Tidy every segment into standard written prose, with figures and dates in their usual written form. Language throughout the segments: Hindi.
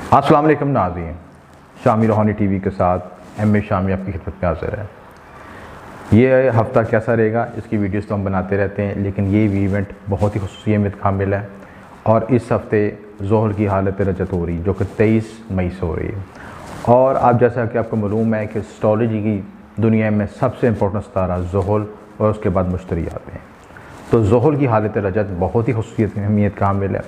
अस्सलाम वालेकुम नाज़रीन, शामी रूहानी टीवी के साथ एम ए शामी आपकी खिदमत में हाज़िर है। ये हफ़्ता कैसा रहेगा इसकी वीडियोस तो हम बनाते रहते हैं, लेकिन ये इवेंट बहुत ही खुसूसियत कामिल है और इस हफ़्ते ज़ोहर की हालत रजत हो रही जो कि 23 मई से हो रही है। और आप जैसा कि आपको मालूम है कि एस्ट्रोलॉजी की दुनिया में सबसे इम्पोर्टेंट सितारा ज़ोहर और उसके बाद मुश्तरी आते हैं। तो ज़ोहर की हालत रजत बहुत ही खुसूसियत अहमियत कामिल है।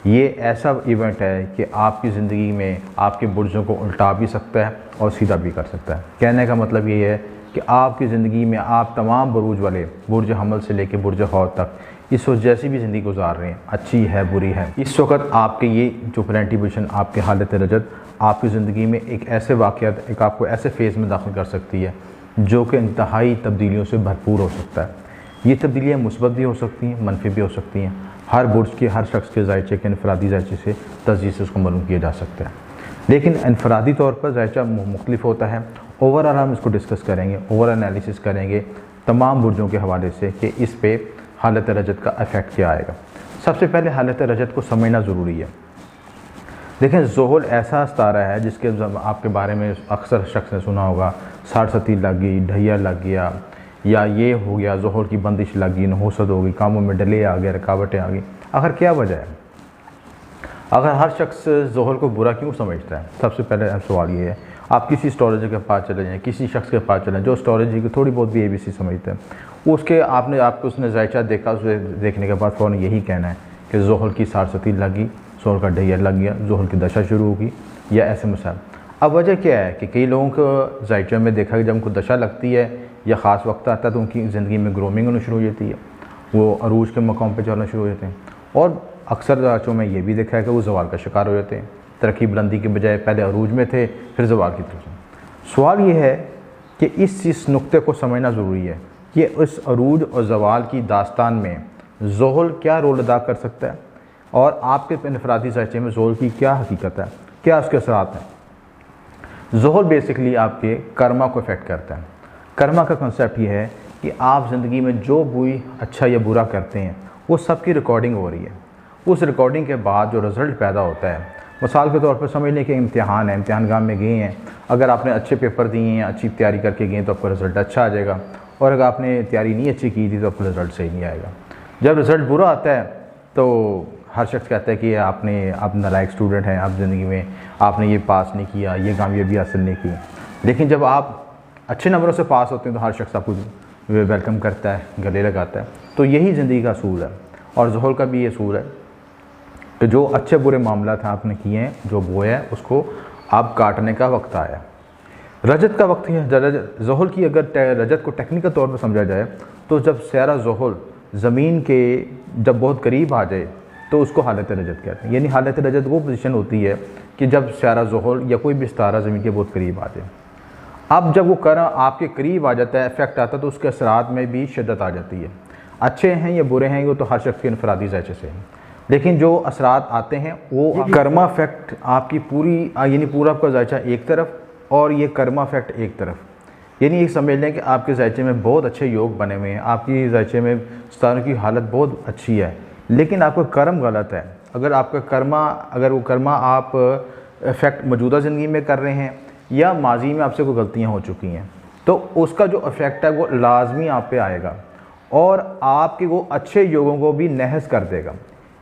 ये ऐसा इवेंट है कि आपकी ज़िंदगी में आपके बुर्जों को उल्टा भी सकता है और सीधा भी कर सकता है। कहने का मतलब ये है कि आपकी ज़िंदगी में आप तमाम बुरूज वाले बुर्ज हमल से लेकर बुर्ज खौर तक इस वक्त जैसी भी ज़िंदगी गुजार रहे हैं, अच्छी है बुरी है, इस वक्त आपके ये जो प्लानेटरी पोजीशन आपके हालत रजत आपकी ज़िंदगी में एक ऐसे वाक़यात एक आपको ऐसे फेज़ में दाखिल कर सकती है जो कि इंतहाई तब्दीलियों से भरपूर हो सकता है। ये तब्दीलियाँ मुस्बत भी हो सकती हैं, मनफी भी हो सकती हैं। हर बुर्ज के हर शख्स के जायचे के इनफरादी जायचे से तजज़ीह से उसको मालूम किया जा सकता है, लेकिन इनफरादी तौर पर जायचा मुख्तलिफ होता है। ओवरऑल हम इसको डिस्कस करेंगे, ओवर एनालिसिस करेंगे तमाम बुर्जों के हवाले से कि इस पे हालत रजत का इफ़ेक्ट क्या आएगा। सबसे पहले हालत रजत को समझना ज़रूरी है। देखें, ज़ोहर ऐसा सितारा है जिसके आपके बारे में अक्सर शख्स ने सुना होगा, 60 सती लग गई, ढैया लग गया, या ये हो गया, ज़ोहर की बंदिश लग गई, नहुसत हो गई, कामों में डले आ गए, रुकावटें आ गई। आखिर क्या वजह है? अगर हर शख्स ज़ोहर को बुरा क्यों समझता है? सबसे पहले सवाल ये है, आप किसी एस्ट्रोलॉजर के पास चले जाएँ, किसी शख्स के पास चलें जो एस्ट्रोलॉजी की थोड़ी बहुत भी ABC समझते हैं, उसके आपको उसने जायचा देखा, उसे देखने के बाद फ़ौरन यही कहना है कि ज़ोहर की 60 सती लग गई, ज़ोहर का ढैया लग गया, ज़ोहर की दशा शुरू होगी, या ऐसे मसाइल। अब वजह क्या है कि कई लोगों को जायचे में देखा कि जब उनको दशा लगती है या ख़ास वक्त आता है तो उनकी ज़िंदगी में ग्रोमिंग होनी शुरू हो जाती है, वो अरूज के मकाम पे चलना शुरू हो जाते हैं। और अक्सर जायचों में ये भी देखा है कि वो ज़वाल का शिकार हो जाते हैं, तरक्की बुलंदी के बजाय पहले अरूज में थे फिर ज़वाल की तरफ। सवाल ये है कि इस नुक्ते को समझना ज़रूरी है कि इस अरूज और ज़वाल की दास्तान में ज़ोहर क्या रोल अदा कर सकता है और आपके इनफरादी जायचे में ज़ोहर की क्या हकीकत है, क्या उसके असरात हैं। ज़ोहर बेसिकली आपके कर्मा को इफ़ेक्ट करता है। कर्मा का कंसेप्ट ये है कि आप ज़िंदगी में जो भी अच्छा या बुरा करते हैं वो सब की रिकॉर्डिंग हो रही है। उस रिकॉर्डिंग के बाद जो रिज़ल्ट पैदा होता है, मिसाल के तौर पर समझ लें कि इम्तिहान है, इम्तिहान में गए हैं, अगर आपने अच्छे पेपर दिए हैं, अच्छी तैयारी करके गए तो आपका रिज़ल्ट अच्छा आ जाएगा, और अगर आपने तैयारी नहीं अच्छी की थी तो आपका रिज़ल्ट सही नहीं आएगा। जब रिज़ल्ट बुरा आता है तो हर शख्स कहता है कि आप नालायक स्टूडेंट हैं, आप ज़िंदगी में आपने ये पास नहीं किया, ये कामयाबी हासिल नहीं की। लेकिन जब आप अच्छे नंबरों से पास होते हैं तो हर शख्स आपको वेलकम करता है, गले लगाता है। तो यही ज़िंदगी का असूल है और ज़ोहर का भी ये असूल है कि जो अच्छे बुरे मामला था आपने किए हैं, जो बोया है उसको आप काटने का वक्त आया। रजत का वक्त है। ज़ोहर की अगर रजत को टेक्निकल तौर पर समझा जाए तो जब सैरा ज़ोहर ज़मीन के जब बहुत करीब आ जाए तो उसको हालत रजत कहते हैं। यानी हालत रजत वो पोजीशन होती है कि जब सैरा ज़ोहर या कोई भी सितारा ज़मीन के बहुत करीब आ जाए। अब जब वो कर आपके करीब आ जाता है, इफेक्ट आता है, तो उसके असरात में भी शिद्दत आ जाती है। अच्छे हैं या बुरे हैं वो तो हर शख्स के इनफरादी जायचे से हैं, लेकिन जो असरात आते हैं वो कर्मा इफेक्ट आपकी पूरी यानी पूरा आपका जायचा एक तरफ और ये कर्मा इफेक्ट एक तरफ। यानी ये समझ लें कि आपके जायचे में बहुत अच्छे योग बने हुए हैं, आपकी जायचे में सितारों की हालत बहुत अच्छी है, लेकिन आपका कर्म गलत है। अगर वो कर्मा आप इफ़ेक्ट मौजूदा ज़िंदगी में कर रहे हैं या माजी में आपसे कोई गलतियां हो चुकी हैं, तो उसका जो इफ़ेक्ट है वो लाजमी आप पे आएगा और आपके वो अच्छे योगों को भी नहस कर देगा।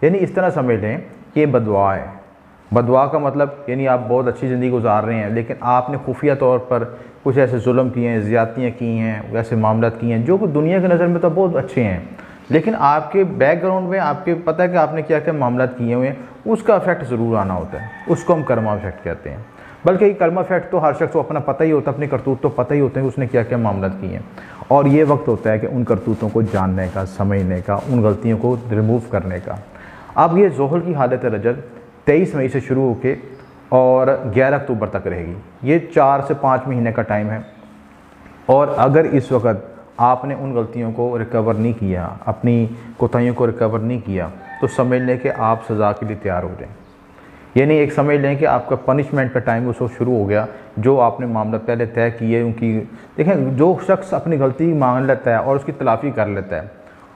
यानी इस तरह समझ लें कि ये बदवा है। बदवा का मतलब यानी आप बहुत अच्छी ज़िंदगी गुजार रहे हैं, लेकिन आपने खुफिया तौर पर कुछ ऐसे जुल्म किए हैं, ज़्यादतियाँ की हैं, वैसे मामला किए हैं जो कि दुनिया की नज़र में तो बहुत अच्छे हैं, लेकिन आपके बैकग्राउंड में आपके पता है कि आपने क्या क्या मामला किए हुए हैं, उसका इफ़ेक्ट ज़रूर आना होता है। उसको हम कर्मा इफ़ेक्ट कहते हैं। बल्कि कर्मा इफेक्ट तो हर शख्स को अपना पता ही होता है, अपनी करतूत तो पता ही होते हैं कि उसने क्या क्या मामला किए हैं, और ये वक्त होता है कि उन करतूतों को जानने का, समझने का, उन गलतियों को रिमूव करने का। अब ये ज़ोहर की हालत रजत 23 मई से शुरू होकर और 11 अक्टूबर तक रहेगी। ये 4 से 5 महीने का टाइम है, और अगर इस वक्त आपने उन गलतियों को रिकवर नहीं किया, अपनी कोताहियों को रिकवर नहीं किया, तो समझ लें कि आप सज़ा के लिए तैयार हो जाएँ। यानी एक समझ लें कि आपका पनिशमेंट का टाइम उसको शुरू हो गया। जो आपने मामला पहले तय किए उनकी देखें, जो शख्स अपनी गलती मान लेता है और उसकी तलाफ़ी कर लेता है,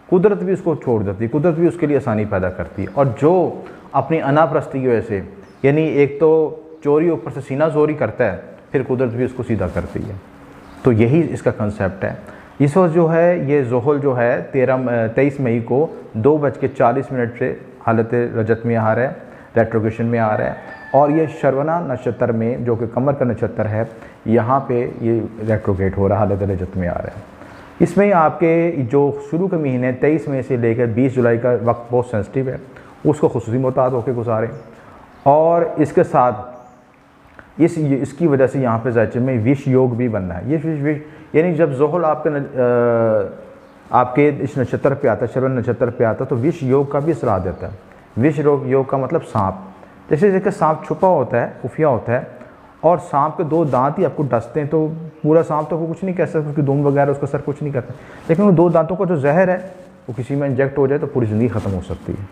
कुदरत भी उसको छोड़ देती है, कुदरत भी उसके लिए आसानी पैदा करती है। और जो अपनी अनापरस्ती की वजह से, यानी एक तो चोरी ऊपर से सीना जोरी करता है, फिर कुदरत भी उसको सीधा करती है। तो यही इसका कंसेप्ट है। इस वक्त जो है ये ज़ुहल जो है 23 मई को 2:40 से हालत रजत में आ रहा है, रेट्रोगेशन में आ रहा है, और ये श्रवणा नक्षत्र में जो कि कमर का नक्षत्र है, यहाँ पे ये रेट्रोगेट हो रहा है, हालत रजत में आ रहा है। इसमें आपके जो शुरू के महीने 23 मई से लेकर 20 जुलाई का वक्त बहुत सेंसिटिव है, उसको खुसूसी मोहतात होकर गुजारें। और इसके साथ इसकी वजह से यहाँ पे ज़ायचे में विष योग भी बनना है। ये विष यानी जब ज़ुहल आपके इस नक्षत्र पे आता है, श्रवण नक्षत्र पे आता है, तो विष योग का भी असर आ जाता है। विष योग का मतलब सांप, जैसे सांप छुपा होता है, खुफिया होता है, और सांप के 2 दांत ही आपको डसते हैं, तो पूरा सांप तो कुछ नहीं कर सकता, उसकी दुम वगैरह उसका सर कुछ नहीं करता, लेकिन वो 2 दांतों का जो जहर है वो किसी में इंजेक्ट हो जाए तो पूरी ज़िंदगी ख़त्म हो सकती है।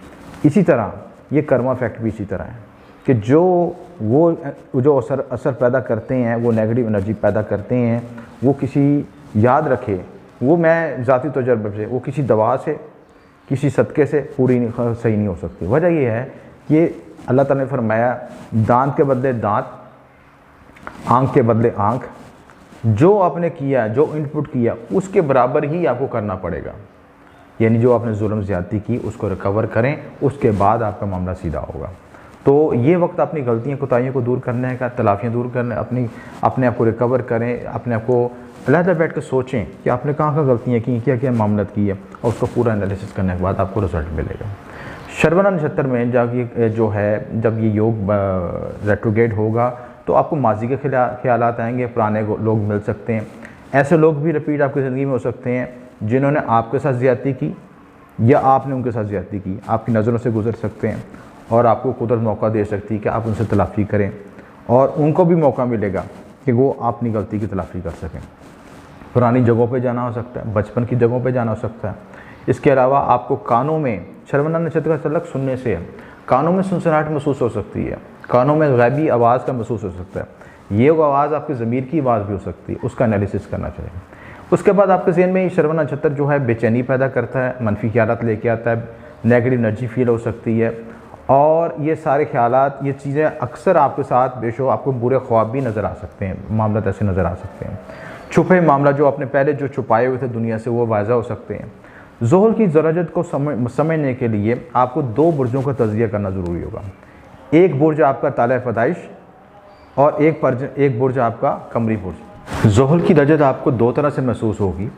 इसी तरह ये कर्मा इफेक्ट भी इसी तरह है कि जो असर पैदा करते हैं, वो नेगेटिव एनर्जी पैदा करते हैं, वो किसी याद रखे, वो मैं ज़ाती तजर्बे से, वो किसी दवा से, किसी सदक़े से पूरी सही नहीं हो सकती। वजह ये है कि अल्लाह ताला ने फरमाया दांत के बदले दांत, आँख के बदले आँख, जो आपने किया, जो इनपुट किया उसके बराबर ही आपको करना पड़ेगा। यानी जो आपने जुल्म ज़्यादती की उसको रिकवर करें, उसके बाद आपका मामला सीधा होगा। तो ये वक्त अपनी गलतियाँ कोताहियों को दूर करने का, तलाफियाँ दूर करने, अपने आप को रिकवर करें, अपने आप को अलहदा बैठ कर सोचें कि आपने कहाँ गलतियाँ की, क्या क्या मामलत की है, और उसको पूरा एनालिसिस करने के बाद आपको रिजल्ट मिलेगा। श्रवण नक्षत्र में जब ये योग रेट्रोगेट होगा तो आपको माजी के ख्यालात आएंगे, पुराने लोग मिल सकते हैं, ऐसे लोग भी रिपीट आपकी ज़िंदगी में हो सकते हैं जिन्होंने आपके साथ ज़्यादती की या आपने उनके साथ ज़्यादती की, आपकी नज़रों से गुजर सकते हैं, और आपको कुदरत मौका दे सकती है कि आप उनसे तलाफ़ी करें, और उनको भी मौका मिलेगा कि वो अपनी गलती की तलाफ़ी कर सकें। पुरानी जगहों पे जाना हो सकता है, बचपन की जगहों पे जाना हो सकता है। इसके अलावा आपको कानों में, श्रवण नक्षत्र का तलक सुनने से है, कानों में सुनसनाहट महसूस हो सकती है, कानों में गैबी आवाज़ का महसूस हो सकता है। ये आवाज़ आपके ज़मीर की आवाज़ भी हो सकती है, उसका एनालिसिस करना चाहिए। उसके बाद आपके ज़हन में श्रवण नक्षत्र जो है बेचैनी पैदा करता है, मनफी ख्यालात लेके आता है, नेगेटिव एनर्जी फील हो सकती है, और ये सारे ख्यालात, ये चीज़ें अक्सर आपके साथ बेशो आपको बुरे ख्वाब भी नज़र आ सकते हैं, मामला ऐसे नज़र आ सकते हैं। छुपे मामला जो आपने पहले जो छुपाए हुए थे दुनिया से, वो वाज़ा हो सकते हैं। ज़ुहल की दरजत को समझने के लिए आपको 2 बुर्जों का तज़किया करना ज़रूरी होगा। एक बुर्ज आपका ताले पैदाइश और एक बुर्ज आपका कमरी बुर्ज। ज़ुहल की रजत आपको 2 तरह से महसूस होगी,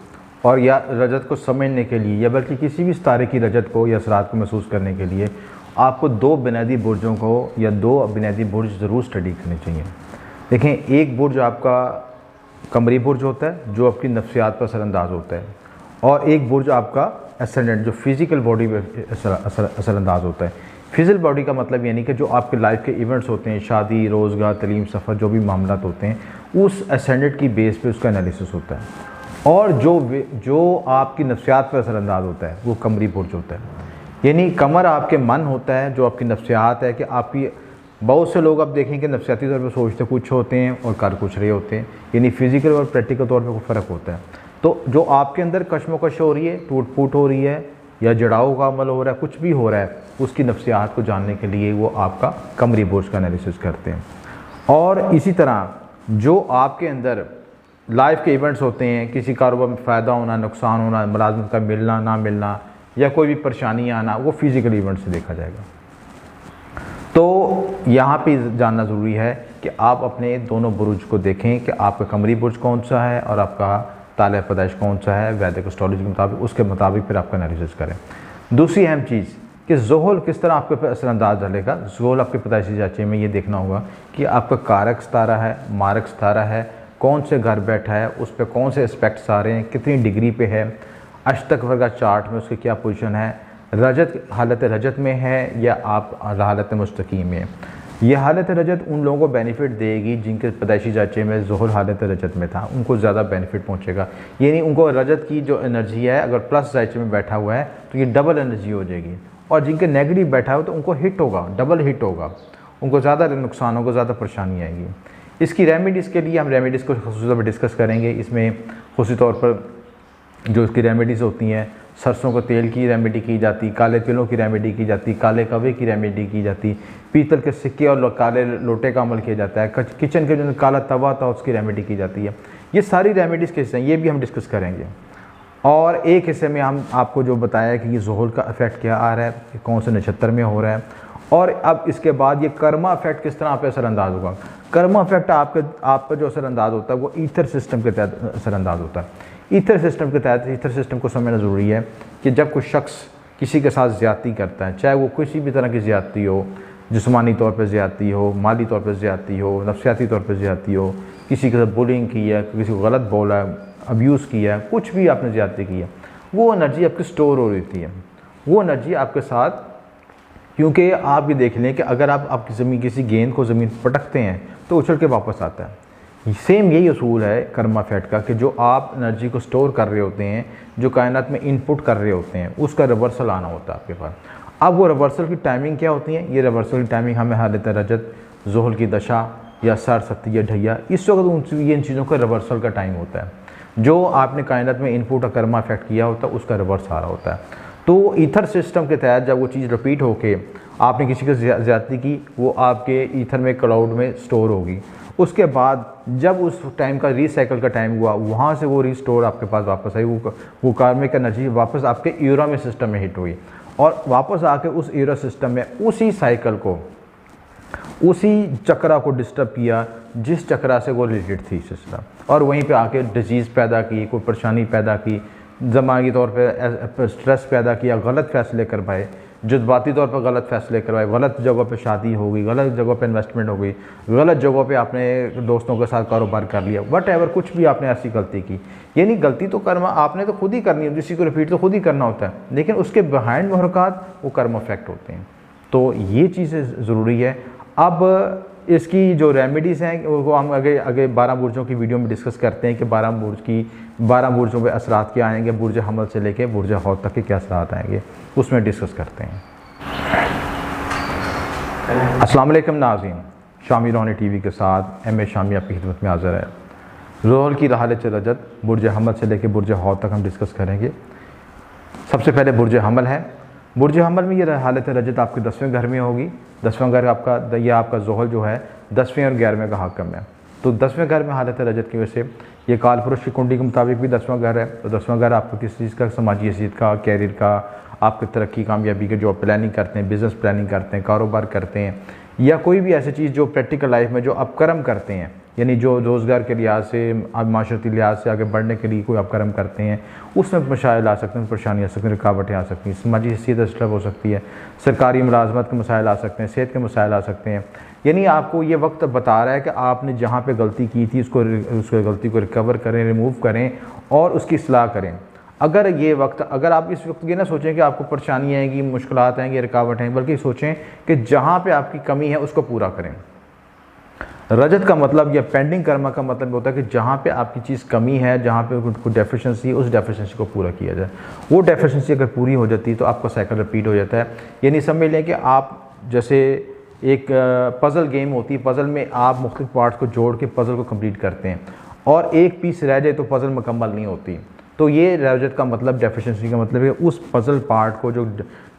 और या रजत को समझने के लिए या बल्कि किसी भी सितारे की रजत को या असरात को महसूस करने के लिए आपको 2 बुनियादी बुर्जों को या 2 बुनियादी बुर्ज ज़रूर स्टडी करने चाहिए। देखें, एक बुर्ज आपका कमरी बुर्ज होता है जो आपकी नफ्सियात पर असरअंदाज होता है, और एक बुर्ज आपका एसेंडेंट जो फिज़िकल बॉडी पर असरअंदाज होता है। फिजिकल बॉडी का मतलब यानी कि जो आपके लाइफ के इवेंट्स होते हैं, शादी, रोज़गार, तलीम, सफ़र, जो भी मामलात होते हैं, उस एसेंडेंट की बेस पे उसका एनालिसिस होता है। और जो आपकी नफ्सियात पर असरअंदाज होता है वो कमरी बुर्ज होता है। यानी कमर आपके मन होता है, जो आपकी नफ्सियात है कि आपकी, बहुत से लोग आप देखें कि नफ्सियाती तौर पर सोचते कुछ होते हैं और कर कुछ रहे होते हैं, यानी फ़िज़िकल और प्रैक्टिकल तौर पर कोई फ़र्क होता है। तो जो आपके अंदर कशमकश हो रही है, टूट फूट हो रही है, या जड़ाव का अमल हो रहा है, कुछ भी हो रहा है, उसकी नफ्सियात को जानने के लिए वो आपका कमरी बुर्ज का एनालिसिस करते हैं। और इसी तरह जो आपके अंदर लाइफ के इवेंट्स होते हैं, किसी कारोबार में फ़ायदा होना, नुकसान होना, मुलाजमत का मिलना ना मिलना, या कोई भी परेशानी आना, वो फिज़िकल इवेंट से देखा जाएगा। तो यहाँ पे जानना ज़रूरी है कि आप अपने दोनों बुर्ज को देखें कि आपका कमरी बुर्ज कौन सा है और आपका ताले पैदाइश कौन सा है, वैदिक एस्ट्रोलॉजी के मुताबिक, उसके मुताबिक फिर आपका एनालिसिस करें। दूसरी अहम चीज़ कि ज़ुहल किस तरह आपके पर असरअंदाज डालेगा। ज़ुहल आपके पैदाइशी जांचे में ये देखना होगा कि आपका कारक सितारा है, मारक सितारा है, कौन से घर बैठा है, उस पर कौन से एस्पेक्ट्स आ रहे हैं, कितनी डिग्री पे है, अष्टक वर्ग चार्ट में उसकी क्या पोजीशन है, रजत हालत रजत में है या आप हालत मुस्तकीम में। यह हालत रजत उन लोगों को बेनिफिट देगी जिनके पैदाइशी जांचे में ज़ुहल हालत रजत में था, उनको ज़्यादा बेनिफिट पहुंचेगा। यानी उनको रजत की जो एनर्जी है, अगर प्लस जांचे में बैठा हुआ है तो ये डबल एनर्जी हो जाएगी, और जिनके नेगेटिव बैठा हो तो उनको हिट होगा, डबल हिट होगा, उनको ज़्यादा नुकसान होगा, ज़्यादा परेशानी आएगी। इसकी रेमेडीज़ के लिए हम रेमेडीज़ को खुसूस तौर पर डिस्कस करेंगे। इसमें खुसूसी तौर पर जो इसकी रेमेडीज़ होती हैं, सरसों के तेल की रेमेडी की जाती, काले तिलों की रेमेडी की जाती, काले कवे की रेमेडी की जाती, पीतल के सिक्के और काले लोटे का अमल किया जाता है, किचन के जो काला तवा था उसकी रेमेडी की जाती है। ये सारी रेमेडीज़ के हिस्से हैं, ये भी हम डिस्कस करेंगे। और एक हिस्से में हम आपको जो बताया कि ये ज़ुहूल का इफ़ेक्ट क्या आ रहा है, कि कौन से नक्षत्र में हो रहा है, और अब इसके बाद ये कर्मा इफेक्ट किस तरह आप पे असरअंदाज होगा। कर्मा इफेक्ट आप पर जो असरअंदाज होता है वो ईथर सिस्टम के तहत असरअंदाज होता है। ईथर सिस्टम के तहत, ईथर सिस्टम को समझना ज़रूरी है कि जब कोई शख्स किसी के साथ ज़्यादती करता है, चाहे वो किसी भी तरह की ज़्यादती हो, जिस्मानी तौर पर ज़्यादती हो, माली तौर पर ज़्यादती हो, नफ्सियाती तौर पर ज़्यादती हो, किसी के साथ बुलिंग की है, किसी को गलत बोला है, अब्यूज़ किया है, कुछ भी आपने ज़्यादती की है, वो एनर्जी आपकी स्टोर हो रही है। वो एनर्जी आपके साथ, क्योंकि आप ये देख लें कि अगर आप किसी गेंद को ज़मीन पर पटकते हैं तो उछल के वापस आता है। सेम यही असूल है कर्मा इफेक्ट का, कि जो आप एनर्जी को स्टोर कर रहे होते हैं, जो कायनात में इनपुट कर रहे होते हैं, उसका रिवर्सल आना होता है आपके पास। अब वो रिवर्सल की टाइमिंग क्या होती है? ये रिवर्सल की टाइमिंग हमें हालत रजत, ज़ुहल की दशा या सरसती या ढैया, इस वक्त ये इन चीज़ों का रिवर्सल का टाइम होता है। जो आपने कायनात में इनपुट और कर्मा इफेक्ट किया होता है उसका रिवर्स आ रहा होता है। तो ईथर सिस्टम के तहत जब वो चीज़ रिपीट होके आपने किसी को ज़्यादती की, वो आपके ईथर में, क्लाउड में स्टोर होगी। उसके बाद जब उस टाइम का रीसाइकिल का टाइम हुआ, वहाँ से वो रीस्टोर आपके पास वापस आई, वो कार्मिक एनर्जी वापस आपके यूरा में सिस्टम में हिट हुई, और वापस आके उस यूरा सिस्टम में उसी साइकिल को, उसी चक्रा को डिस्टर्ब किया जिस चक्रा से वो रिलेटेड थी सिस्टम, और वहीं पे आके डिजीज़ पैदा की, कोई परेशानी पैदा की, दिमागी तौर पे स्ट्रेस पैदा किया, गलत फ़ैसले कर पाए, जज्बाती तौर पर गलत फ़ैसले करवाए, गलत जगह पे शादी हो गई, गलत जगह पे इन्वेस्टमेंट हो गई, गलत जगह पे आपने दोस्तों के साथ कारोबार कर लिया, वट कुछ भी आपने ऐसी गलती की। यानी गलती तो कर्मा आपने तो खुद ही करनी है, किसी को रिपीट तो खुद ही करना होता है, लेकिन उसके बिहाइंड महरक़ात वो कर्म इफेक्ट होते हैं। तो ये चीज़ें ज़रूरी है। अब इसकी जो रेमेडीज़ हैं वो हम आगे 12 बुर्जों की वीडियो में डिस्कस करते हैं कि 12 बुर्जों पे असरात क्या आएंगे, बुर्ज हमल से लेके बुर्ज हौद तक के क्या असरात आएंगे, उसमें डिस्कस करते हैं। अस्सलाम वालेकुम नाज़रीन, शामी रोहानी टीवी के साथ एम ए शामी आपकी खिदमत में हाज़िर है। ज़ुहल की हालत रजत, बुर्ज हमल से लेके बुर्ज हौद तक हम डिस्कस करेंगे। सबसे पहले बुर्ज हमल है। बुर्ज हमल में ये हालत रजत आपके 10वें घर में होगी। 10वां घर आपका, यह आपका ज़ुहल जो है 10वें और 11वें का हाकम है। तो 10वें घर में हालत रजत की वजह से ये कालपुरुष की कुंडली के मुताबिक भी 10वां घर है। तो 10वां घर आपको किस चीज़ का, समाजी हैसियत का, कैरियर का, आपकी तरक्की कामयाबी के, जो आप प्लानिंग करते हैं, बिज़नेस प्लानिंग करते हैं, कारोबार करते हैं, या कोई भी ऐसी चीज़ जो प्रैक्टिकल लाइफ में जो आप कर्म करते हैं, यानी जो रोज़गार के लिहाज से, आप माशरती लिहाज से आगे बढ़ने के लिए कोई आप कर्म करते हैं, उसमें मसाइल आ सकते हैं, परेशानी आ सकती हैं, रुकावटें आ सकती हैं, समाजी हैसियत डिस्टर्ब हो सकती है, सरकारी मुलाजमत के मसाइल आ सकते हैं, सेहत के मसाइल आ सकते हैं। यानी आपको ये वक्त बता रहा है कि आपने जहाँ पे गलती की थी उसको गलती को रिकवर करें, रिमूव करें और उसकी इस्लाह करें। अगर आप इस वक्त ये ना सोचें कि आपको परेशानी आएंगी, मुश्किलात आएंगी, रुकावट आएंगी, बल्कि सोचें कि जहाँ पे आपकी कमी है उसको पूरा करें। रजत का मतलब या पेंडिंग कर्मा का मतलब होता है कि जहाँ पे आपकी चीज़ कमी है, जहाँ पे कोई डेफिशिएंसी है, उस डेफिशिएंसी को पूरा किया जाए। वो डेफिशिएंसी अगर पूरी हो जाती है तो आपका साइकिल रिपीट हो जाता है। यानी समझ लें कि आप जैसे एक पज़ल गेम होती है, पज़ल में आप मुख्तलिफ पार्ट्स को जोड़ के पज़ल को कंप्लीट करते हैं, और एक पीस रह जाए तो पज़ल मुकम्मल नहीं होती। तो ये रजत का मतलब, डेफिशिएंसी का मतलब है उस पज़ल पार्ट को, जो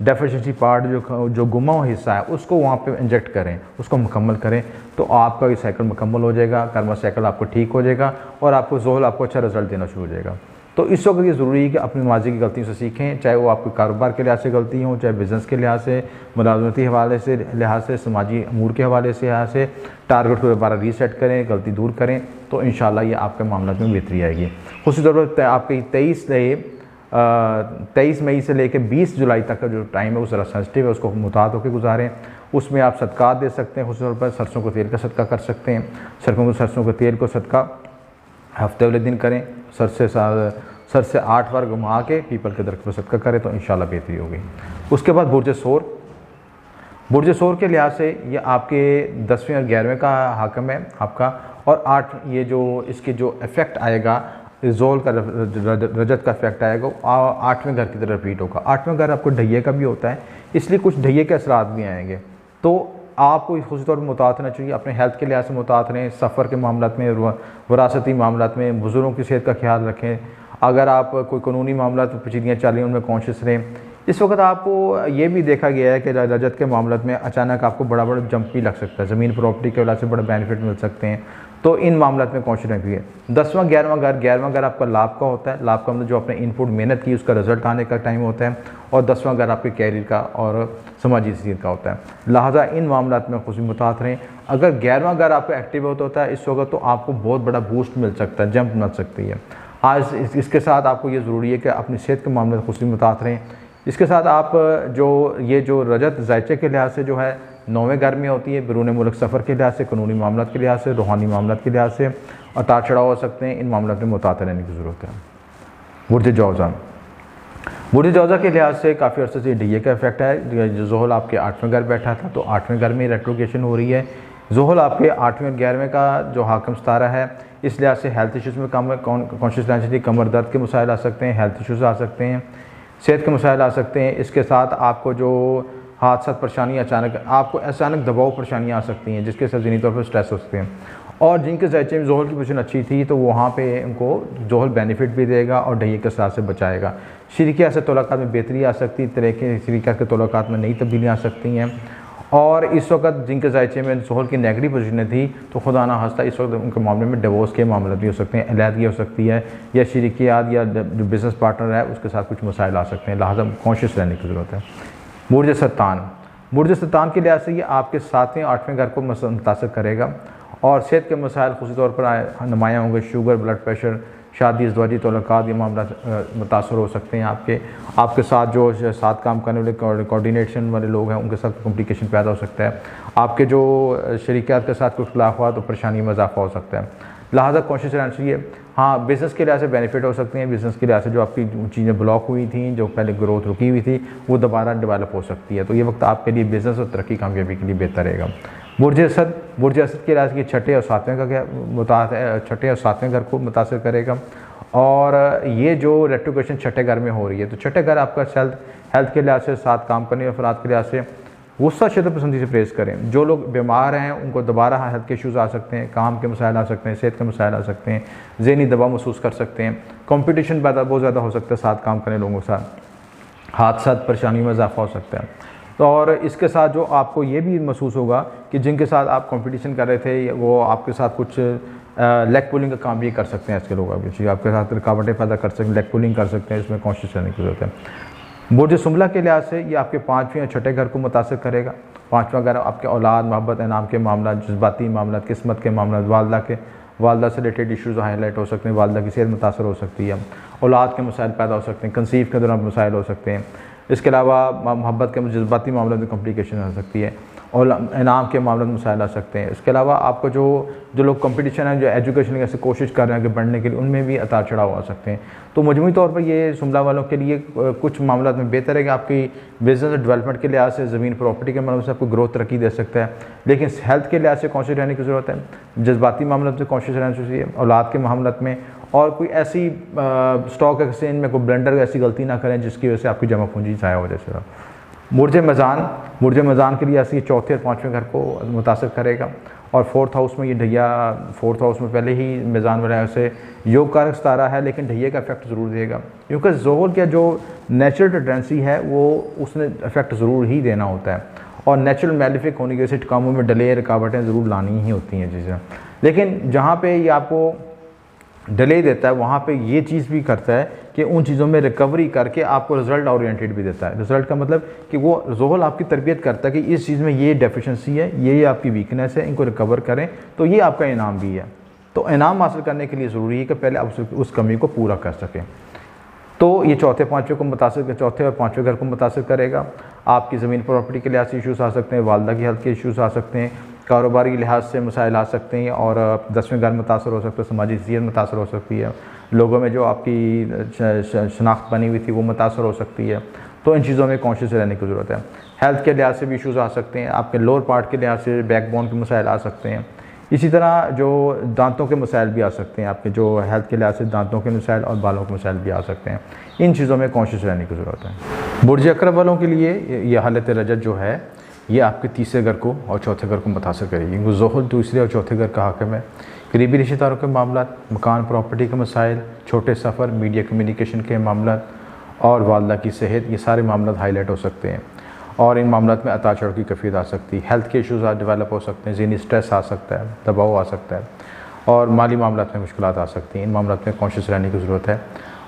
डेफिशिएंसी पार्ट जो गुमा हुआ हिस्सा है, उसको वहाँ पे इंजेक्ट करें, उसको मुकम्मल करें, तो आपका ये साइकिल मुकम्मल हो जाएगा, कर्मा साइकिल आपको ठीक हो जाएगा, और आपको ज़ुहल आपको अच्छा रिजल्ट देना शुरू हो जाएगा। तो इस वक्त ये ज़रूरी है कि अपनी माजी की गलतियों से सीखें, चाहे वो आपके कारोबार के लिहाज से गलती हो, चाहे बिज़नेस के लिहाज से, मुलाजमती हवाले से लिहाज से, समाजी अमूर के हवाले से लिहाज से, टारगेट को दोबारा रीसेट करें, गलती दूर करें, तो इंशाल्लाह ये आपके मामलों में बेहतरी आएगी। खुशी तौर पर आपके 23 मई से लेकर 20 जुलाई तक का जो टाइम है वो ज़रा सेंसिटिव है, उसको मुताद होकर गुजारें। उसमें आप सदका दे सकते हैं, खुशी तौर पर सरसों के तेल का सदका कर सकते हैं। सरसों के तेल को सदका हफ्ते वाले दिन करें, सर से 8 बार घुमा के पीपल के दरख्त पर सदका करें, तो इंशाल्लाह बेहतरी होगी। उसके बाद बुर्ज सोर के लिहाज से ये आपके 10वें और 11वें का हाकम है आपका, और 8 ये जो इसके जो इफ़ेक्ट आएगा, ज़ुहल का रजत का इफेक्ट आएगा, 8वें घर की तरह रिपीट होगा। 8वें घर आपको ढैये का भी होता है, इसलिए कुछ ढैये के असरात भी आएंगे। तो आपको खुशी तौर पर मुतात रहना चाहिए, अपने हेल्थ के लिहाज से मुतात रहें, सफ़र के मामलों में, वरासती मामलों में, बुज़ुर्गों की सेहत का ख्याल रखें, अगर आप कोई कानूनी मामला तो पेचीदगियाँ चल रही हैं उनमें कॉन्शियस रहें। इस वक्त आपको ये भी देखा गया है कि रजत के मामले में अचानक आपको बड़ा बड़ा जंप भी लग सकता है, ज़मीन प्रॉपर्टी के वजह से बड़े बेनिफिट मिल सकते हैं, तो इन मामलों में कॉन्शियस भी है। 10वां 11वां घर आपका लाभ का होता है, लाभ का मतलब जो आपने इनपुट मेहनत की उसका रिजल्ट आने का टाइम होता है, और 10वां घर आपके कैरियर का और समाजी सीरत का होता है। लिहाजा इन मामलों में खुशी मुताहत रहें। अगर 11वां घर आपका एक्टिव होता है इस वक्त तो आपको बहुत बड़ा बूस्ट मिल सकता है, जंप मिल सकती है। आज इसके साथ आपको ये ज़रूरी है कि अपनी सेहत के मामले में खुशी मुताहत रहें। इसके साथ आप जो रजत ज़ायचे के लिहाज से जो है 9वें घर में होती है, बैरून मुल्क सफ़र के लिहाज से, कानूनी मामलों के लिहाज से, रूहानी मामलों के लिहाज से उतार चढ़ाव हो सकते हैं। इन मामलों में मुतातर रहने की ज़रूरत है। बुर्ज जौज़ा के लिहाज से काफ़ी अर्से से डीए का इफेक्ट है। ज़ोहल आपके 8वें घर बैठा था तो 8वें घर में रेट्रोगेशन हो रही है। ज़ोहल आपके 8वें 11वें का जो हाकम सितारा है, इस लिहाज से हेल्थ इशूज़ में कॉन्शियस रहना चाहिए। कमर दर्द के मसाइल आ सकते हैं, हेल्थ इशूज़ आ सकते हैं, सेहत के मसाइल आ सकते हैं। इसके साथ आपको जो हादसा परेशानी अचानक दबाव परेशानियाँ आ सकती हैं जिसके साथ ज़हनी तौर पर स्ट्रेस हो सकते हैं। और जिनके ज़ायचे में ज़ोहल की पोजीशन अच्छी थी तो वहाँ पे उनको ज़ोहल बेनिफिट भी देगा और डहिए के साथ से बचाएगा। शरीकिया से तौलाक़ात में बेहतरी आ सकती है, तरीके शरीकिया के तौलाक़ात में नई तब्दीलियाँ आ सकती हैं। और इस वक्त जिनके ज़ायचे में ज़ोहल की नेगेटिव पोजीशनें थी तो खुदा ना खास्ता इस वक्त उनके मामले में डिवोर्स के मामले भी हो सकते हैं, अलहदगी हो सकती है, या शरीकियात या जो बिज़नेस पार्टनर है उसके साथ कुछ मसाइल आ सकते हैं। लिहाजा कॉन्शियस रहने की ज़रूरत है। बुर्ज सरतान के लिहाज से ये आपके 7वें 8वें घर को मुतासर करेगा और सेहत के मसाइल ख़ुशी तौर पर नुमायाँ होंगे। शुगर, ब्लड प्रेशर, शादी, अज़वाजी तौलक़ात, ये मामला मुतासर हो सकते हैं। आपके साथ जो साथ काम करने वाले कोऑर्डिनेशन वाले लोग हैं उनके साथ कॉम्प्लिकेशन पैदा हो सकता है। आपके जो शरीकियात के साथ कुछ खिलाफ हुआ तो परेशानी में इजाफा हो सकता है। लिहाजा कोशिश रहना चाहिए। हाँ, बिज़नेस के लिहाज से बेनिफिट हो सकते हैं। बिज़नेस के लिहाज से जो आपकी चीज़ें ब्लॉक हुई थी, जो पहले ग्रोथ रुकी हुई थी, वो दोबारा डेवलप हो सकती है। तो ये वक्त आपके लिए बिज़नेस और तरक्की कामयाबी के लिए बेहतर रहेगा। बुर्ज असद के लिहाज की 6ठे और 7वें का क्या है, 6ठे और 7वें घर को मुतासर करेगा। और ये जो रेट्रोगेशन 6ठे घर में हो रही है तो 6ठे घर आपका हेल्थ के लिहाज से, साथ काम करने वाले अफराद के लिहाज से गुस्सा शिद्दत पसंदी से प्रेस करें। जो लोग बीमार हैं उनको दोबारा हेल्थ के इशूज़ आ सकते हैं, काम के मसाइल आ सकते हैं, सेहत के मसाइल आ सकते हैं, ज़हनी दबाव महसूस कर सकते हैं, कंपटीशन बहुत ज़्यादा हो सकता है साथ काम करने लोगों के साथ, हादसा परेशानी में इजाफा हो सकता है। तो और इसके साथ जो आपको ये भी महसूस होगा कि जिनके साथ आप कंपटीशन कर रहे थे वो आपके साथ कुछ लेग पुलिंग का काम भी कर सकते हैं। ऐसे लोग आपके साथ रुकावटें पैदा कर सकते हैं, लेग पुलिंग कर सकते हैं, इसमें कॉन्शियस रहने की ज़रूरत है। बुर्ज सुमला के लिहाज से ये आपके 5वें और 6ठे घर को मुतासर करेगा। 5वां घर आपके औलाद, मोहब्बत, इनाम के मामला, जज्बाती मामला, किस्मत के मामला, वालदा से रिलेटेड इशूज़ हाईलाइट हो सकते हैं। वालदा की सेहत मुतासर हो सकती है, औलाद के मसाइल पैदा हो सकते हैं, कंसीव के दौरान मसाइल हो सकते हैं। इसके अलावा मोहब्बत के जज्बाती मामलों में कॉम्प्लिकेशन हो सकती है और इनाम के मामलों में मसाइल आ सकते हैं। इसके अलावा आपको जो लोग कंपटीशन है, जो एजुकेशन की ऐसे कोशिश कर रहे हैं आगे बढ़ने के लिए, उनमें भी उतार चढ़ाव आ सकते हैं। तो मजमूई तौर पर ये सुमला वालों के लिए कुछ मामलों में बेहतर है कि आपकी बिज़नेस डेवलपमेंट के लिहाज से, ज़मीन प्रॉपर्टी के मामले से आपको ग्रोथ तरक्की दे सकता है, लेकिन हेल्थ के लिहाज से कॉन्शियस रहने की ज़रूरत है। जज्बाती मामलों से कॉन्शियस रहना चाहिए, औलाद के मामलों में, और कोई ऐसी स्टॉक एक्सचेंज में कोई ब्लेंडर ऐसी गलती ना करें जिसकी वजह से आपकी जमा पूंजी ज़ाया हो जाए। बुर्ज मज़ान के लिए ऐसी 4थे और 5वें घर को मुतासर करेगा। और 4th हाउस में ये ढैया 4th हाउस में पहले ही मेज़ान वगैरह से योग कारक सितारा है, लेकिन ढैया का इफेक्ट ज़रूर देगा क्योंकि ज़ोहल का जो नेचुरल टेंडेंसी है वो उसने इफेक्ट ज़रूर ही देना होता है। और नेचुरल मैलिफिक होने की वजह से कामों में डिले, रुकावटें ज़रूर लानी ही होती हैं चीज़ें। लेकिन जहाँ पे ये आपको डिले देता है वहाँ पे ये चीज़ भी करता है कि उन चीज़ों में रिकवरी करके आपको रिज़ल्ट ओरिएंटेड भी देता है। रिज़ल्ट का मतलब कि वो ज़ोहल आपकी तरबियत करता है कि इस चीज़ में ये डेफिशिएंसी है, ये आपकी वीकनेस है, इनको रिकवर करें तो ये आपका इनाम भी है। तो इनाम हासिल करने के लिए ज़रूरी है कि पहले आप उस कमी को पूरा कर सकें। तो ये 4थे और 5वें घर को मुतासर करेगा। आपकी ज़मीन प्रॉपर्टी के लिहाज से इशूज़ आ सकते हैं, वालदा की हेल्थ के इशूज़ आ सकते हैं, कारोबारी लिहाज से मसाइल आ सकते हैं, और 10वें घर मुतासर हो सकता है, समाजी सीरत मुतासर हो सकती है, लोगों में जो आपकी शनाख्त बनी हुई थी वो मुतासर हो सकती है। तो इन चीज़ों में कॉन्शियस रहने की ज़रूरत है। हेल्थ के लिहाज से भी इशूज़ आ सकते हैं, आपके लोअर पार्ट के लिहाज से बैकबोन के मसाइल आ सकते हैं। इसी तरह जो दांतों के मसाइल भी आ सकते हैं, आपके जो हेल्थ के लिहाज से दांतों के मसाइल और बालों के मसाइल भी आ सकते हैं। इन चीज़ों में कॉन्शियस रहने की ज़रूरत है। बुर्ज अकरब वालों के लिए ये हालत रजत जो है ये आपके 3रे घर को और 4थे घर को मुतासर करेगी। ज़ोहल 2रे और 4थे घर का हाकिम है। करीबी रिश्तेदारों के मामला, मकान प्रॉपर्टी के मसाइल, छोटे सफ़र, मीडिया कम्युनिकेशन के मामला और वालदा की सेहत, ये सारे मामला हाईलाइट हो सकते हैं। और इन मामलों में अता चढ़ की कैफियत आ सकती है, हेल्थ के इशूज़ डेवलप हो सकते हैं, ज़हनी स्ट्रेस आ सकता है, दबाव आ सकता है और माली मामलों में मुश्किलात आ सकती हैं। इन मामलों में कॉन्शियस रहने की ज़रूरत है।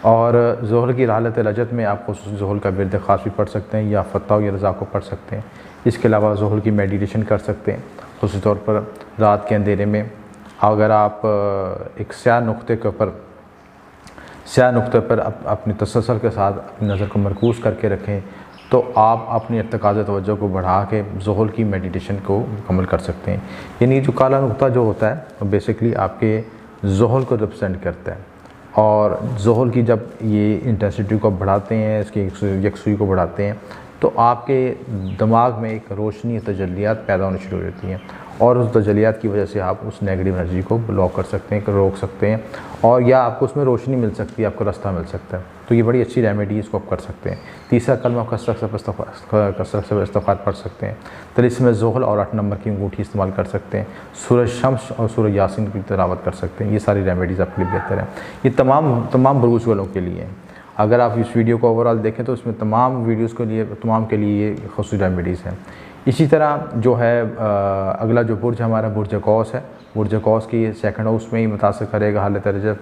और ज़ोहल की हालत लजत में आप खुसूसी ज़ोहल का बिरद ख़ास भी पढ़ सकते हैं या फ़त्ता या रज़ा को पढ़ सकते हैं। इसके अलावा ज़ोहल की मेडिटेशन कर सकते हैं, ख़ुसूसी तौर पर रात के अंधेरे में। अगर आप एक स्याह नुक्ते पर अपनी तसल्सल के साथ अपनी नज़र को मरकूज़ करके रखें तो आप अपनी इर्तिकाज़ तवज्जो को बढ़ा के ज़ोहल की मेडिटेशन को मुकम्मल कर सकते हैं। यानी जो काला नुक्ता जो होता है वो बेसिकली आपके ज़ोहल को रिप्रेजेंट करता है। और ज़ोहल की जब ये इंटेंसिटी को बढ़ाते हैं, इसकी यकसुई को बढ़ाते हैं, तो आपके दिमाग में एक रोशनी तजल्लियात पैदा होनी शुरू हो जाती हैं और उस तजल्लियात की वजह से आप उस नेगेटिव एनर्जी को ब्लॉक कर सकते हैं, रोक सकते हैं और या आपको उसमें रोशनी मिल सकती है, आपको रास्ता मिल सकता है। तो ये बड़ी अच्छी रेमेडी, इसको आप कर सकते हैं। तीसरा कलमा कसरत से इस्तिग़फ़ार पढ़ सकते हैं। तिलिस्म ज़ोहल और 8 नंबर की अंगूठी इस्तेमाल कर सकते हैं। सूरज शम्स और सूरज यासीन की तिलावत कर सकते हैं। ये सारी रेमेडीज़ आपके लिए बेहतर हैं। ये तमाम बरूज वालों के लिए हैं। अगर आप इस वीडियो को ओवरऑल देखें तो इसमें तमाम वीडियोज़ के लिए ये ख़ुसूसी रेमेडीज़ हैं। इसी तरह जो है अगला जो बुर्ज हमारा बुर्ज कौस है, बुर्ज कौस की सेकंड हाउस में ही मुतासिर करेगा हालत रजब,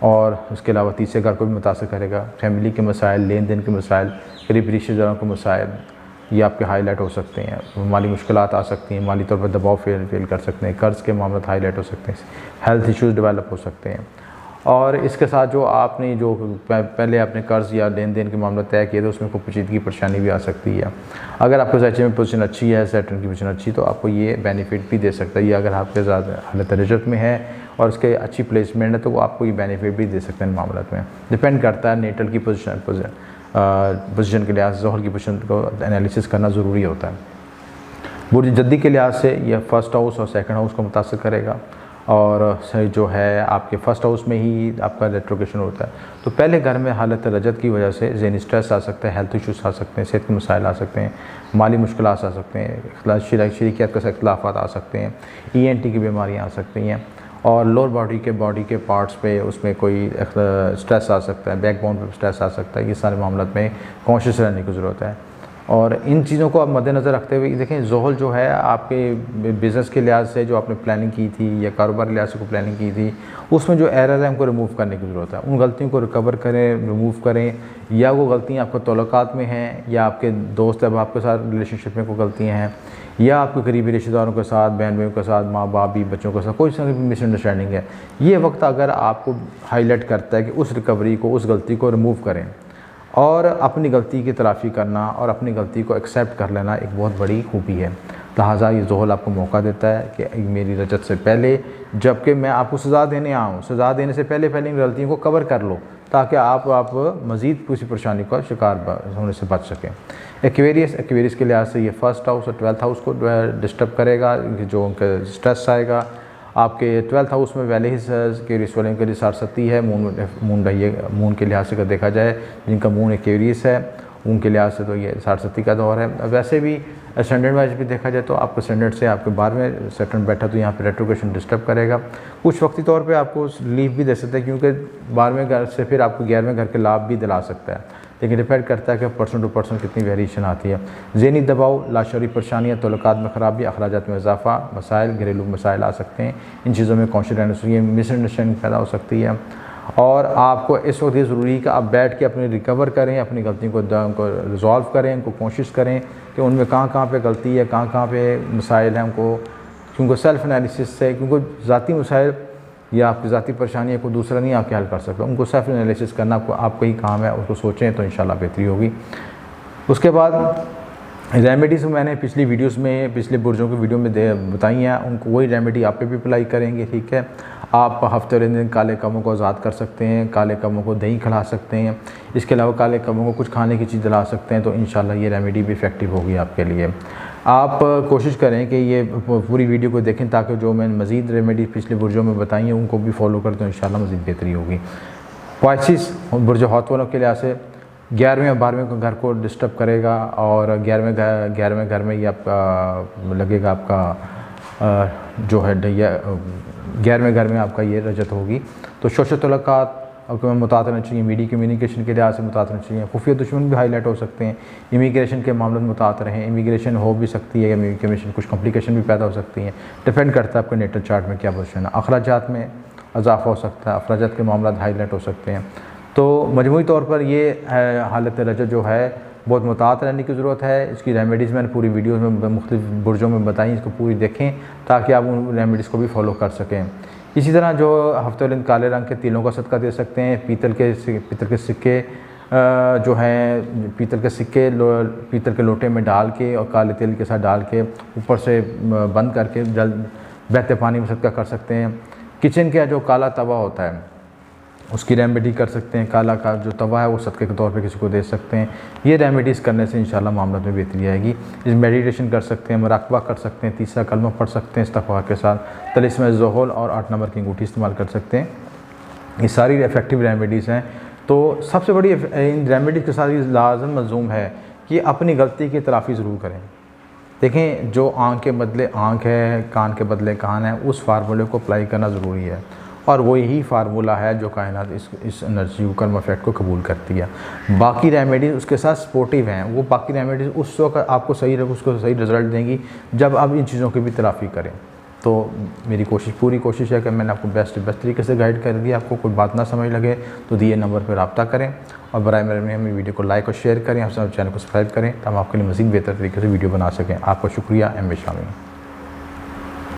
और उसके अलावा तीसरे घर को भी मुतासिर करेगा। फैमिली के मसाइल, लेन देन के मसाइल, करीब रिश्तेदारों के मसाइल, ये आपके हाईलाइट हो सकते हैं। माली मुश्किलात आ सकती हैं, माली तौर पर दबाव फेल कर सकते हैं, कर्ज़ के मामले हाईलाइट हो सकते हैं, हेल्थ इश्यूज़ डेवलप हो सकते हैं। और इसके साथ जो आपने जो पहले अपने कर्ज़ या लेन देन के मामले तय किए थे उसमें कोई पेचीदगी परेशानी भी आ सकती है। अगर आपके ज़ायचे में पोजीशन अच्छी है, सेटन की पोजीशन अच्छी, तो आपको ये बेनिफिट भी दे सकता है। ये अगर आपके ज़्यादा हालत रजत में है और उसके अच्छी प्लेसमेंट है तो वो आपको ये बेनिफिट भी दे सकते हैं। इन मामलों में डिपेंड करता है नेटल की पोजीशन के लिहाज से ज़ोहल की पोजीशन को एनालिसिस करना ज़रूरी होता है। बुर्ज जद्दी के लिहाज से यह फर्स्ट हाउस और सेकंड हाउस को मुतासिर करेगा और जो है आपके फर्स्ट हाउस में ही आपका रेट्रोग्रेशन होता है। तो पहले घर में हालत रजत की वजह से ज़हनी स्ट्रेस आ सकता है, हेल्थ इश्यूज़ आ सकते हैं, सेहत के मसाइल आ सकते हैं, माली मुश्किलात आ सकते हैं, शरीकियत के इख्तिलाफ़ात आ सकते हैं, ENT की बीमारियाँ आ सकती हैं और लोअर बॉडी के पार्ट्स पे उसमें कोई स्ट्रेस आ सकता है, बैकबोन पे स्ट्रेस आ सकता है। ये सारे मामलों में कॉन्शियस रहने की ज़रूरत है। और इन चीज़ों को आप मद्देनज़र रखते हुए देखें, ज़ोहल जो है आपके बिज़नेस के लिहाज से जो आपने प्लानिंग की थी या कारोबार के लिहाज से को प्लानिंग की थी, उसमें जो एरर है उनको रिमूव करने की ज़रूरत है। उन गलतियों को रिकवर करें, रिमूव करें, या वो गलतियाँ आपके तल्लुकात में हैं या आपके दोस्त अहबाब के साथ रिलेशनशिप में कोई गलतियाँ हैं या आपके करीबी रिश्तेदारों के साथ, बहन भाइयों के साथ, माँ बाप भी बच्चों के साथ कोई सा भी मिसअंडरस्टैंडिंग है। ये वक्त अगर आपको हाईलाइट करता है कि उस रिकवरी को, उस गलती को रिमूव करें और अपनी गलती की तलाफ़ी करना और अपनी गलती को एक्सेप्ट कर लेना एक बहुत बड़ी खूबी है। लिहाजा ये ज़ोहल आपको मौका देता है कि मेरी रजत से पहले, जबकि मैं आपको सज़ा देने आऊँ, सज़ा देने से पहले इन गलतियों को कवर कर लो ताकि आप मज़ीद किसी परेशानी का शिकार होने से बच सकें। एक्वेरियस के लिहाज से ये फर्स्ट हाउस और 12th हाउस को डिस्टर्ब करेगा, जो उनका स्ट्रेस आएगा। आपके 12th हाउस में वैले एक्वेरियस वाले के लिए सारसती है, मून के लिहाज से देखा जाए, जिनका मून एक्वेरियस है उनके लिहाज से तो ये सारसती का दौर है। वैसे भी स्टैंडर्ड वाइज भी देखा जाए तो आपको स्टैंडर्ड से आपके 12वें सेकंड बैठा तो यहाँ पे रेट्रोग्रेशन डिस्टर्ब करेगा। कुछ वक्ती तौर पे आपको लीव भी दे सकता है क्योंकि 12वें घर से फिर आपको 11वें घर के लाभ भी दिला सकता है, लेकिन डिपेंड करता है कि पर्सन टू पर्सन कितनी वेरिएशन आती है। ज़हनी दबाव, लाशौरी परेशानियाँ, तल्लुकात में ख़राबी, अखराजात में इजाफा, मसाइल, घरेलू मसाइल आ सकते हैं। इन चीज़ों में कॉन्शियस रहने से मिसअंडरस्टैंडिंग पैदा हो सकती है और आपको इस वक्त ये ज़रूरी है कि आप बैठ के अपने रिकवर करें, अपनी गलतियों को रिजॉल्व करें, उनको कोशिश करें कि उनमें कहाँ पे गलती है, कहाँ पे मसाइल हैं उनको, क्योंकि सेल्फ़ एनालिसिस से, क्योंकि ज़ाती मसाइल या आपकी ज़ाती परेशानी को दूसरा नहीं आपके हल कर सकता, उनको सेल्फ़ एनालिसिस करना आपको ही काम है, उसको सोचें तो इंशाल्लाह बेहतरी होगी। उसके बाद रेमेडीज़ मैंने पिछली वीडियोस में, पिछले बुर्जों की वीडियो में बताई हैं, उनको वही रेमेडी आप पे भी अप्लाई करेंगे। ठीक है, आप हफ्ते दिन काले कमों को आज़ाद कर सकते हैं, काले कमों को दही खिला सकते हैं, इसके अलावा काले कमों को कुछ खाने की चीज़ दिला सकते हैं, तो इंशाल्लाह ये रेमेडी भी इफ़ेक्टिव होगी आपके लिए। आप कोशिश करें कि ये पूरी वीडियो को देखें ताकि जो मैंने मज़ीद रेमेडी पिछले बुर्जों में बताई हैं उनको भी फॉलो करें तो इंशाल्लाह मज़ीद बेहतरी होगी। पाइसिस बुर्ज हौत वालों के लिहाज से 11वें और 12वें घर को डिस्टर्ब करेगा और 11वें घर में ये आपका लगेगा आपका जो है 11वें घर में आपका ये रजत होगी। तो शोशतलक़ात आपको मुतात रहना चाहिए, मीडिया कम्युनिकेशन के लिहाज से मुतात रहना चाहिए, खुफिया दुश्मन भी हाईलाइट हो सकते हैं, इमिग्रेशन के मामलों में मुतात रहें, इमिग्रेशन हो भी सकती है या इमिग्रेशन कुछ कॉम्प्लिकेशन भी पैदा हो सकती हैं, डिपेंड करता है आपके नेटल चार्ट में क्या पोजीशन है। अखराजात में इजाफा हो सकता है, अखराजात के मामला हाईलाइट हो सकते हैं। तो मजमूई तौर पर ये हालत रजत जो है बहुत मुतात रहने की ज़रूरत है। इसकी रेमेडीज़ मैंने पूरी वीडियोस में मुख्तलिफ बुर्जों में बताई, इसको पूरी देखें ताकि आप उन रेमेडीज़ को भी फॉलो कर सकें। इसी तरह जो हफ्ते काले रंग के तिलों का सदका दे सकते हैं, पीतल के सिक्के जो हैं पीतल के लोटे में डाल के और काले तिल के साथ डाल के ऊपर से बंद करके जल बहते पानी में सदका कर सकते हैं। किचन का जो काला तवा होता है उसकी रेमेडी कर सकते हैं, काला का जो तवा है वो सदक़े के तौर पे किसी को दे सकते हैं। ये रेमेडीज़ करने से इंशाल्लाह मामला में बेहतरी आएगी। इस मेडिटेशन कर सकते हैं, मुराक़बा कर सकते हैं, तीसरा कलमा पढ़ सकते हैं इस्तग़फ़ार के साथ, तलिस्म ज़ोहल और 8 नंबर की अंगूठी इस्तेमाल कर सकते हैं। ये सारी इफ़ेक्टिव रेमेडीज़ हैं। तो सबसे बड़ी इन रेमेडीज़ के साथ ये लाज़िम मज़ूम है कि अपनी गलती की तलाफ़ी ज़रूर करें। देखें, जो आँख के बदले आँख है, कान के बदले कान है, उस फार्मूले को अप्लाई करना ज़रूरी है और वो यही फार्मूला है जो कायनात इस एनर्जी को कर्म इफेक्ट को कबूल करती है। बाकी रेमेडीज़ उसके साथ सपोर्टिव हैं, वो बाकी रेमेडीज़ उस वक्त आपको उसको सही रिज़ल्ट देंगी जब आप इन चीज़ों की भी तलाफ़ी करें। तो मेरी पूरी कोशिश है कि मैंने आपको बेस्ट तरीके से गाइड कर दिया। आपको कोई बात ना समझ लगे तो दिए नंबर पर रब्ता करें और बराए मेहरबानी वीडियो को लाइक और शेयर करें, आप चैनल को सब्सक्राइब करें ताकि हम आपके लिए मज़ीद बेहतर तरीके से वीडियो बना सकें। आपका शुक्रिया। M A Shami.